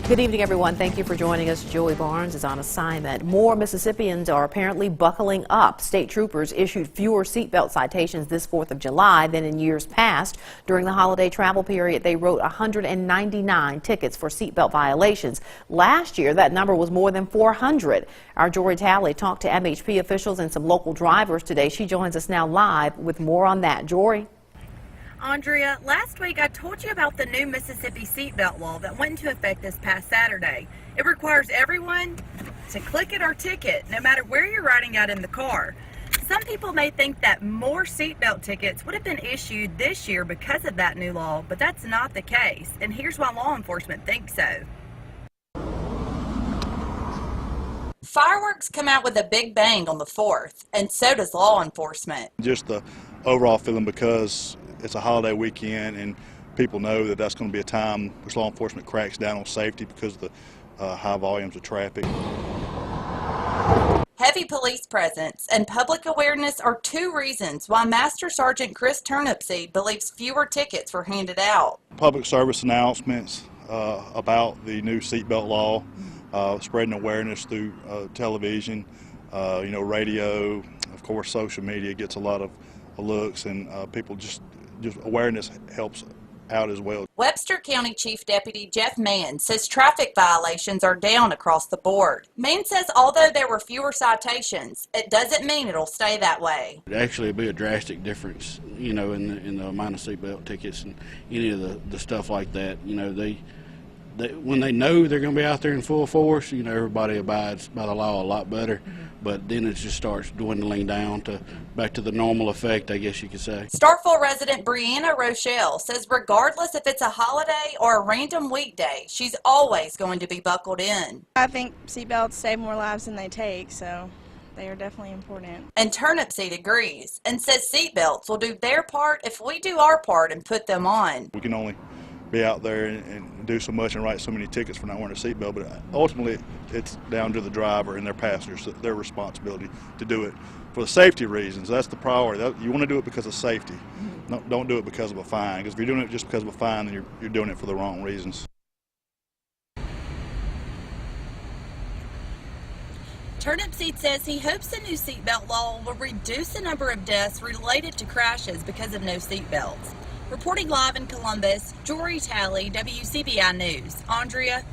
Good evening, everyone. Thank you for joining us. Joey Barnes is on assignment. More Mississippians are apparently buckling up. State troopers issued fewer seatbelt citations this 4th of July than in years past. During the holiday travel period, they wrote 199 tickets for seatbelt violations. Last year, that number was more than 400. Our Jory Talley talked to MHP officials and some local drivers today. She joins us now live with more on that. Jory? Andrea, last week I told you about the new Mississippi seatbelt law that went into effect this past Saturday. It requires everyone to click it or ticket, no matter where you're riding out in the car. Some people may think that more seatbelt tickets would have been issued this year because of that new law, but that's not the case. And here's why law enforcement thinks so. Fireworks come out with a big bang on the 4th, and so does law enforcement. Just the overall feeling, because it's a holiday weekend and people know that that's going to be a time which law enforcement cracks down on safety because of the high volumes of traffic. Heavy police presence and public awareness are two reasons why Master Sergeant Chris Turnipseed believes fewer tickets were handed out. Public service announcements about the new seatbelt law, spreading awareness through television, radio, of course social media gets a lot of looks, and people just awareness helps out as well. Webster County Chief Deputy Jeff Mann says traffic violations are down across the board. Mann says although there were fewer citations, it doesn't mean it'll stay that way. It'd actually be a drastic difference, in the amount of seatbelt tickets and any of the stuff like that. When they know they're going to be out there in full force, everybody abides by the law a lot better. But then it just starts dwindling down back to the normal effect, I guess you could say. Starkville resident Brianna Rochelle says regardless if it's a holiday or a random weekday, she's always going to be buckled in. I think seatbelts save more lives than they take, so they are definitely important. And Turnipseed agrees and says seatbelts will do their part if we do our part and put them on. We can only be out there and do so much and write so many tickets for not wearing a seatbelt, but ultimately it's down to the driver and their passengers, their responsibility to do it for the safety reasons. That's the priority. You want to do it because of safety. Don't do it because of a fine, because if you're doing it just because of a fine, then you're doing it for the wrong reasons. Turnipseed says he hopes the new seatbelt law will reduce the number of deaths related to crashes because of no seatbelts. Reporting live in Columbus, Jory Talley, WCBI News. Andrea?